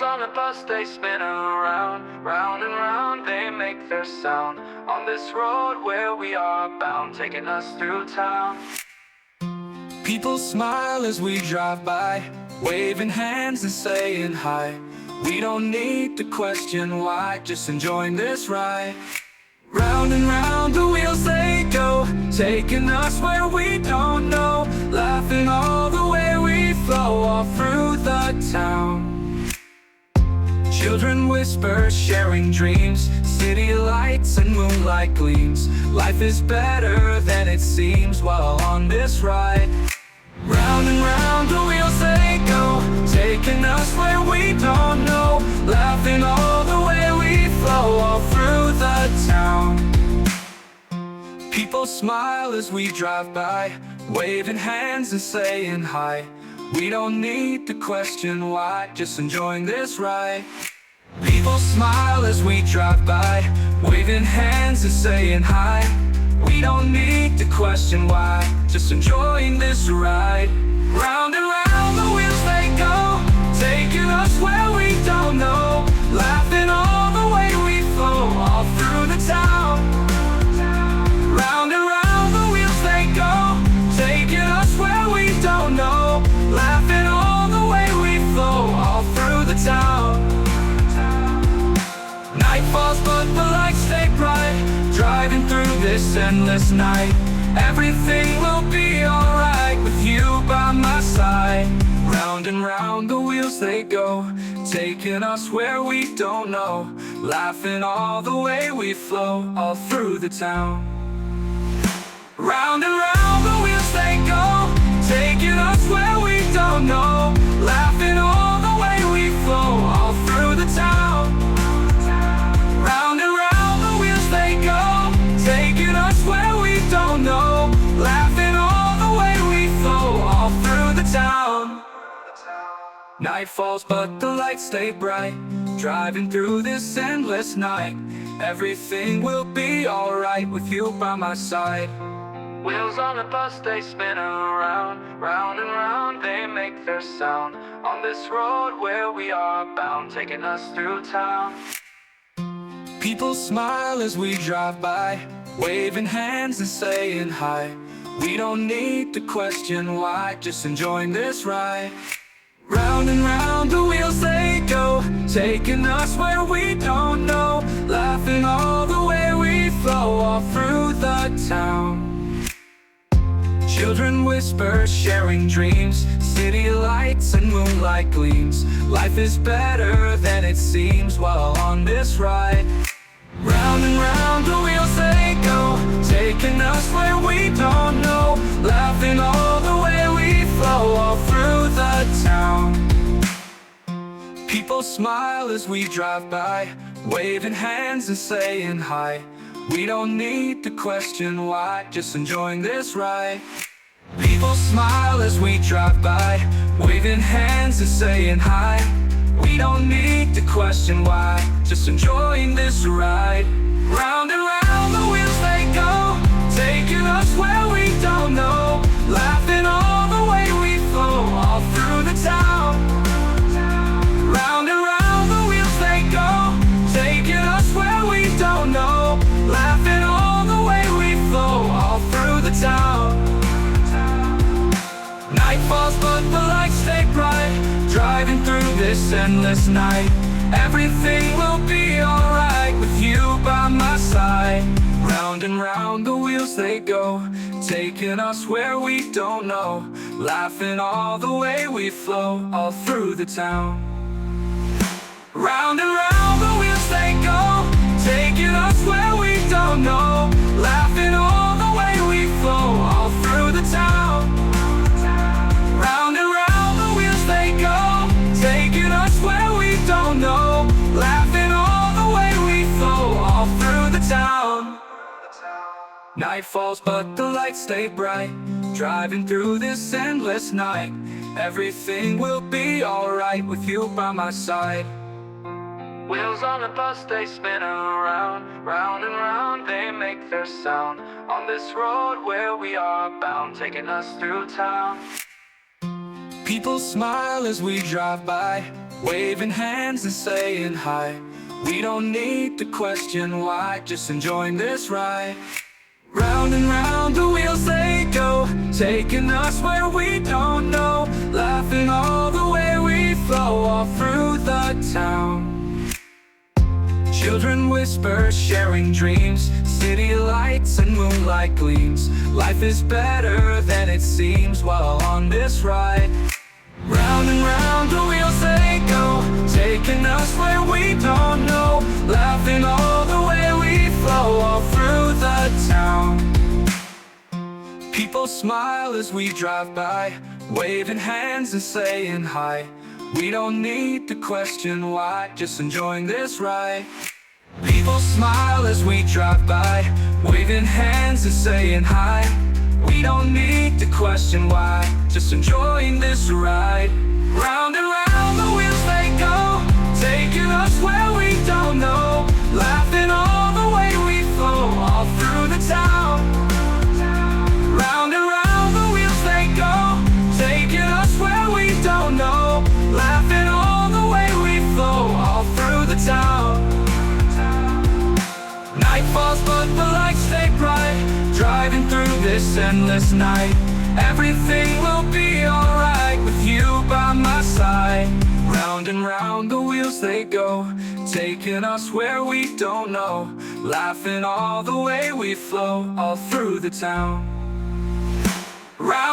on a bus, they spin around, round and round, they make their sound. On this road where we are bound, taking us through town. People smile as we drive by, waving hands and saying hi. We don't need to question why, just enjoying this ride. Round and round the wheels they go, taking us where we don't know, laughing all the way we flow, all through the town. Children whisper, sharing dreams, city lights and moonlight gleams. Life is better than it seems while on this ride. Round and round the wheels they go, taking us where we don't know, laughing all the way we flow, all through the town. People smile as we drive by, waving hands and saying hi. We don't need to question why, just enjoying this ride. People smile as we drive by, waving hands and saying hi. We don't need to question why, just enjoying this ride. Round and round the wheels they go, taking us where we don't know, laughing all the way we flow, all through the town. Round and round the wheels they go, taking us where we don't know, laughing all the way we flow, all through the town. Night falls but the lights stay bright, driving through this endless night. Everything will be alright with you by my side. Round and round the wheels they go, taking us where we don't know, laughing all the way we flow, all through the town. Round and round the wheels they go, taking us where we don't know, laughing all the way we flow, all through the town. Round and round the wheels they go, taking us where we don't know, laughing all the way we flow, all through the town. Night falls but the lights stay bright, driving through this endless night. Everything will be alright with you by my side. Wheels on a bus, they spin around, round and round, they make their sound. On this road where we are bound, taking us through town. People smile as we drive by, waving hands and saying hi. We don't need to question why, just enjoying this ride. Round and round the wheels they go, taking us where we don't know, laughing all the way we flow, all through the town. Children whisper, sharing dreams, city lights and moonlight gleams. Life is better than it seems while on this ride. Round and round the wheels they go, taking us where we don't know, laughing all the way we flow, all through the town. People smile as we drive by, waving hands and saying hi. We don't need to question why, just enjoying this ride. People smile as we drive by, waving hands and saying hi. We don't need to question why, just enjoying this ride. Round and round the wheels they go, taking us where we don't know, laughing all the way we flow, all through the town. Round and round the wheels they go, taking us where we don't know, laughing all the way we flow, all through the town. Night falls but the lights stay bright, driving through this endless night. Everything will be alright with you by my side. Round and round the wheels they go, taking us where we don't know, laughing all the way we flow, all through the town. Round and round the wheels they go, taking us where we don't know, laughing all the way we flow, all through the town. Round and round the wheels they go, taking us where we don't know, laughing all the way we flow, all through the town. Night falls but the lights stay bright, driving through this endless night. Everything will be alright with you by my side. Wheels on a bus, they spin around, round and round, they make their sound. On this road where we are bound, taking us through town. People smile as we drive by, waving hands and saying hi. We don't need to question why, just enjoying this ride. Round and round the wheels they go, taking us where we don't know, laughing all the way we flow, all through the town. Children whisper, sharing dreams, city lights and moonlight gleams. Life is better than it seems while on this ride. Round and round the wheels they go, taking us where we don't know, laughing all the way we flow, all through the town. People smile as we drive by, waving hands and saying hi. We don't need to question why, just enjoying this ride. People smile as we drive by, waving hands and saying hi. We don't need to question why, just enjoying this ride. Round and round the wheels they go, taking us where we don't know, laughing all the way we flow, all through the town. Round and round the wheels they go, taking us where we don't know, laughing all the way we flow, all through the town. Night falls but the lights stay bright, driving through this endless night. Everything will be alright with you by my side. Round and round the wheels they go, taking us where we don't know, laughing all the way we flow, all through the town. Round